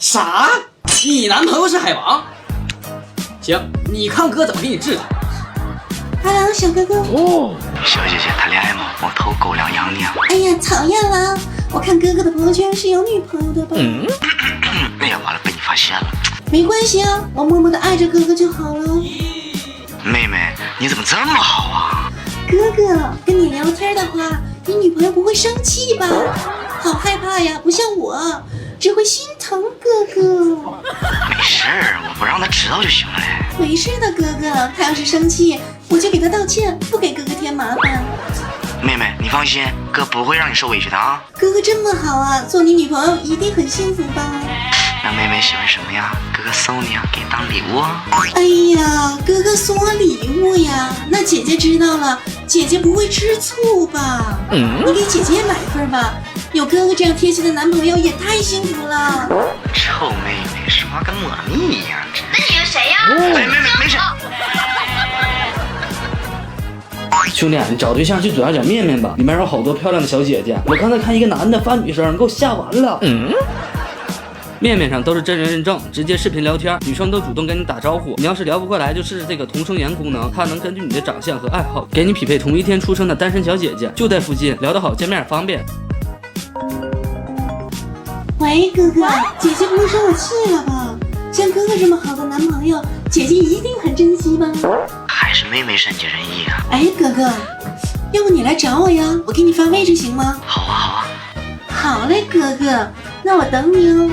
啥？你男朋友是海王？行，你看哥怎么给你治他。Hello， 小哥哥。哦，小姐姐谈恋爱吗？我偷狗粮养你啊。哎呀，讨厌了！我看哥哥的朋友圈是有女朋友的吧？哎呀，完了，被你发现了。没关系啊，我默默的爱着哥哥就好了。妹妹，你怎么这么好啊？哥哥，跟你聊天的话，你女朋友不会生气吧？好害怕呀，不像我，只会心疼哥哥。没事儿，我不让他知道就行了嘞。没事的，哥哥，他要是生气，我就给他道歉，不给哥哥添麻烦。妹妹，你放心，哥不会让你受委屈的啊。哥哥这么好啊，做你女朋友一定很幸福吧？那妹妹喜欢什么呀？哥哥送你啊，给当礼物啊。哎呀，哥哥送我礼物呀，那姐姐知道了，姐姐不会吃醋吧？你给姐姐也买一份吧，有哥哥这样贴心的男朋友也太幸福了。臭妹妹，说话跟抹蜜一样。那你是谁呀？妹妹没事。兄弟，你找对象去左下角面面吧，里面有好多漂亮的小姐姐。我刚才看一个男的发女生，给我吓完了。面面上都是真人认证，直接视频聊天，女生都主动跟你打招呼。你要是聊不过来，就试试这个同声言功能，它能根据你的长相和爱好，给你匹配同一天出生的单身小姐姐，就在附近，聊得好，见面也方便。喂，哥哥，姐姐不会生我气了吧？像哥哥这么好的男朋友，姐姐一定很珍惜吧？还是妹妹善解人意啊。哎，哥哥，要不你来找我呀？我给你发位置行吗？好啊好啊。好嘞，哥哥，那我等你哦。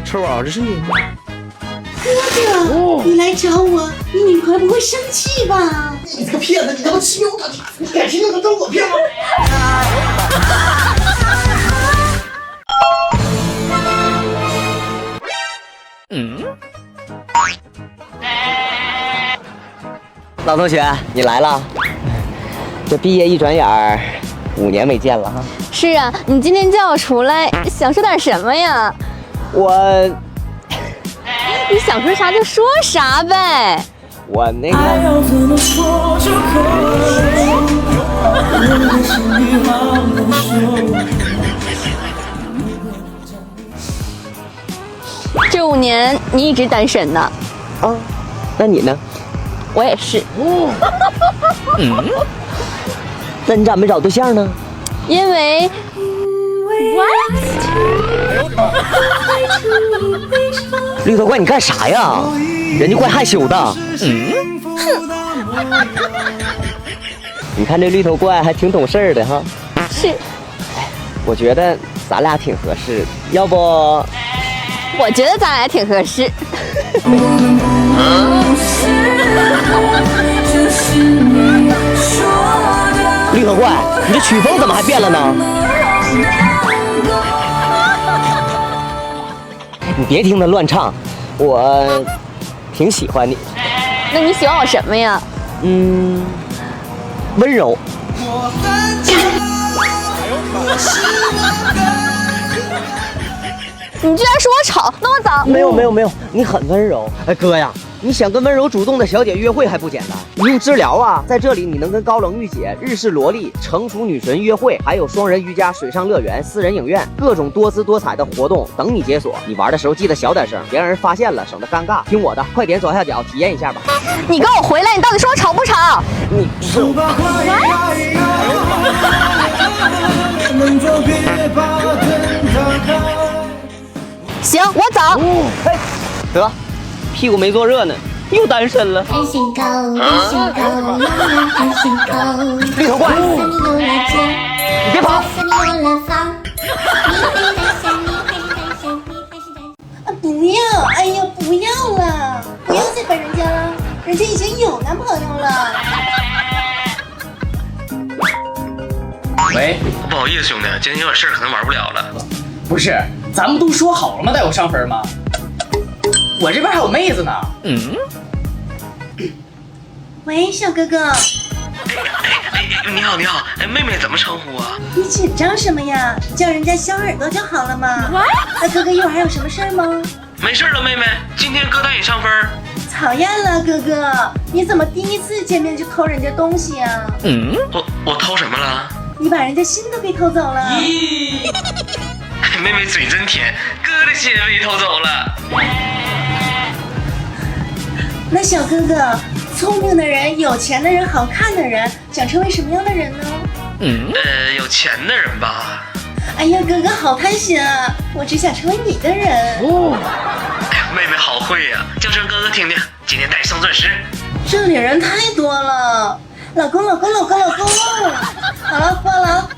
臭宝，这是你吗？哥哥，你来找我，你女朋友不会生气吧？你这个骗子，你他妈欺负他！你敢欺负他，当我骗吗？老同学，你来了。这毕业一转眼儿，5年没见了哈。是啊，你今天叫我出来，想说点什么呀？你想说啥就说啥呗。我那个。这5年你一直单身呢？啊，那你呢？我也是。那你咋没找对象呢？因为绿头怪，你干啥呀？人家怪害羞的。你看这绿头怪还挺懂事的哈。是。我觉得咱俩挺合适的，要不？我觉得咱俩挺合适。绿头怪，你这曲风怎么还变了呢？你别听他乱唱，我挺喜欢你。那你喜欢我什么呀？温柔。你居然说我丑，那我走。没有，你很温柔。哎，哥呀，你想跟温柔主动的小姐约会还不简单？你用治疗啊，在这里你能跟高冷御姐、日式萝莉、成熟女神约会，还有双人瑜伽、水上乐园、私人影院，各种多姿多彩的活动等你解锁。你玩的时候记得小点声，别让人发现了，省得尴尬。听我的，快点左下角体验一下吧。你跟我回来，你到底说我丑不丑？你是。行，我走。得，屁股没坐热呢，又单身了。单身狗，单身狗，永远单身狗。绿头怪，你别跑！不要！哎呀，不要了！不要再烦人家了，人家已经有男朋友了。喂，不好意思，兄弟，今天有点事儿，可能玩不了了。不是，咱们都说好了吗？带我上分吗？我这边还有妹子呢。喂，小哥哥。你好，妹妹怎么称呼啊？你紧张什么呀？叫人家小耳朵就好了嘛。那哥哥一会儿还有什么事儿吗？没事了，妹妹，今天哥带你上分。讨厌了，哥哥，你怎么第一次见面就偷人家东西啊？我偷什么了？你把人家心都给偷走了。咦，妹妹嘴真甜，哥的心被偷走了。那小哥哥，聪明的人、有钱的人、好看的人，想成为什么样的人呢？有钱的人吧。哎呀，哥哥好贪心啊！我只想成为你的人。哎呀，妹妹好会呀，叫声哥哥听听，今天带送钻石。这里人太多了，老公，好了，喝了。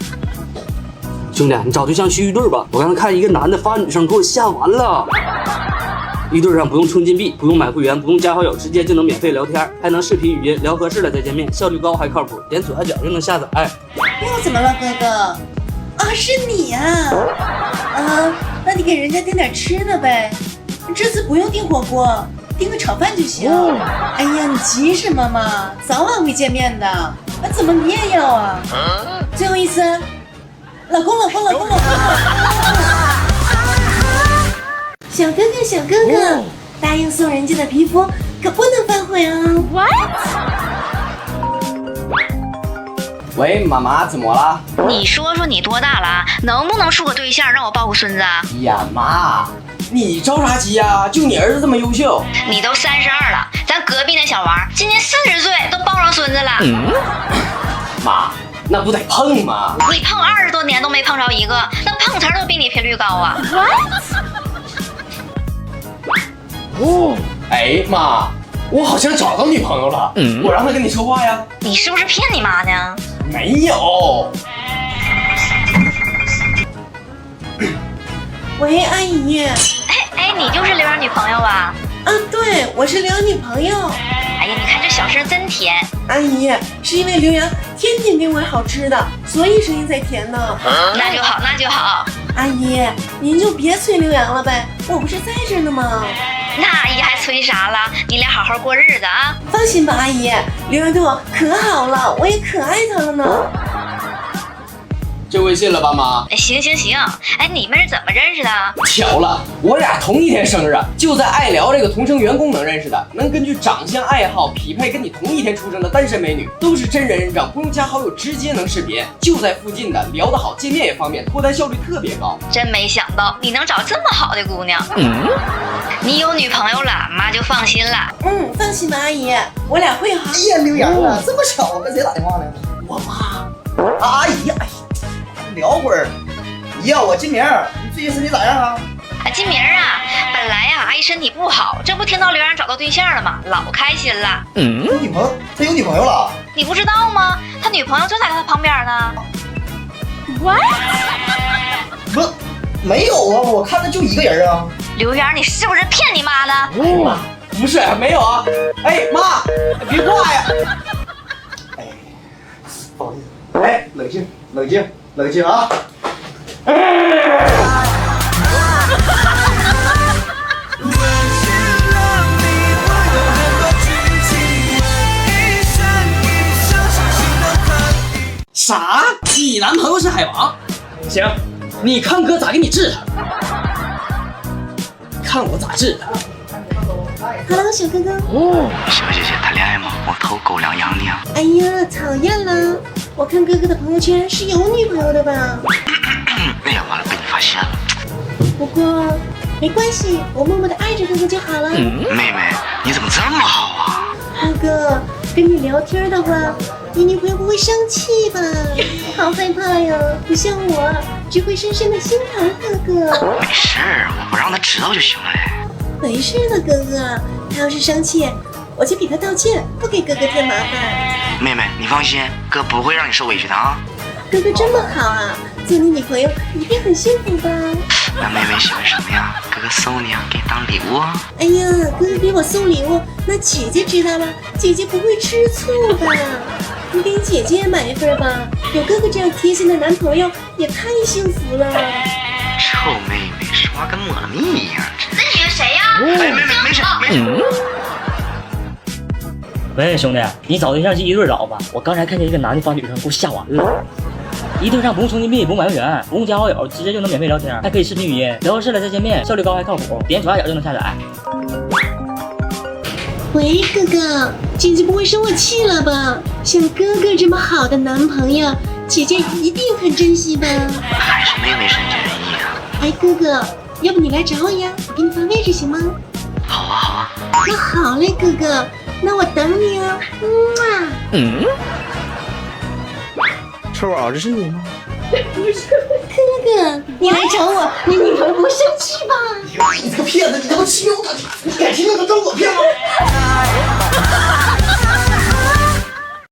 兄弟，你找对象去一对吧。我刚才看一个男的发女生，给我吓完了。一对上不用充金币，不用买会员，不用加好友，直接就能免费聊天，还能视频语音聊合适了再见面，效率高还靠谱，点左下角就能下载。又怎么了，哥哥？啊，是你啊！那你给人家订点吃的呗，这次不用订火锅，订个炒饭就行。哎呀，你急什么嘛？早晚会见面的，怎么你也要啊？最后一次，老公。小哥哥，答应送人家的皮肤可不能反悔啊 What？ 喂，妈妈，怎么了？你说说你多大了，能不能处个对象让我抱个孙子啊？呀妈，你着啥急呀？就你儿子这么优秀。你都32了，咱隔壁那小王今年40岁都抱上孙子了。妈，那不得碰吗？你碰20多年都没碰着一个，那碰瓷儿都比你频率高啊。哎妈，我好像找到女朋友了，我让她跟你说话呀。你是不是骗你妈呢？没有。喂，阿姨。哎，你就是刘洋女朋友啊？啊，对，我是刘洋女朋友。哎呀，你看这小声真甜。阿姨，是因为刘洋天天给我好吃的，所以声音才甜呢。那就好。阿姨，您就别催刘洋了呗，我不是在这呢吗？那阿姨还催啥了？你俩好好过日子啊！放心吧，阿姨，刘洋对我可好了，我也可爱他了呢。这微信了吧，妈？行，哎，你们是怎么认识的？巧了，我俩同一天生日，就在爱聊这个同城员工能认识的，能根据长相爱好匹配跟你同一天出生的单身美女，都是真人认证，不用加好友，直接能识别，就在附近的，聊得好，见面也方便，脱单效率特别高。真没想到你能找这么好的姑娘。你有女朋友了，妈就放心了。放心吧，阿姨，我俩会好。哎呀，刘洋啊，这么巧，跟谁打电话呢？我妈。阿姨，哎呀，聊会儿。姨呀，我金明，你最近身体咋样啊？金明啊，本来呀，阿姨身体不好，这不听到刘洋找到对象了吗？老开心了。有女朋友？他有女朋友了？你不知道吗？他女朋友就在他旁边呢。What？ 不，没有啊，我看他就一个人啊。刘洋，你是不是骗你妈呢？妈，不是，没有啊。哎，妈，别挂呀。哎，不好意思。哎，冷静啊。啥？你男朋友是海王？行，你看哥咋给你治他，看我咋治他。Hello， 小哥哥。小姐姐谈恋爱吗？我偷狗粮养你啊！哎呀，讨厌了！我看哥哥的朋友圈是有女朋友的吧？哎呀，完了，被你发现了。不过没关系，我默默的爱着哥哥就好了。妹妹，你怎么这么好啊？哥哥，跟你聊天的话，你女朋友不会生气吧？好害怕呀！不像我，只会深深的心疼哥哥。没事，我不让他知道就行了嘞。没事的，哥哥，他要是生气，我就给他道歉，不给哥哥添麻烦。妹妹，你放心，哥不会让你受委屈的啊。哥哥这么好啊，做你女朋友一定很幸福吧？那妹妹喜欢什么呀？哥哥送你啊，给你当礼物啊。哎呀，哥哥给我送礼物，那姐姐知道了，姐姐不会吃醋吧？你给姐姐也买一份吧，有哥哥这样贴心的男朋友也太幸福了。臭妹妹，说话跟抹了蜜一样。这你是谁呀？哎，妹妹，没事。喂，兄弟，你找对象去一对找吧。我刚才看见一个男的发女生，给我吓完了。一对上不用充金币，不用买会员，不用加好友，直接就能免费聊天，还可以视频语音，聊合适了再见面，效率高还靠谱，点左下角就能下载。喂，哥哥，姐姐不会生我气了吧？像哥哥这么好的男朋友，姐姐一定很珍惜吧？还是妹妹善解人意啊。哎，哥哥，要不你来找我呀？我给你发位置行吗？好啊好啊。那好嘞，哥哥，那我等你哦。臭宝，这是你吗？哥哥，你来找我，你女朋友不会生气吧？你这个骗子，你他妈欺负她！你敢欺负她找我骗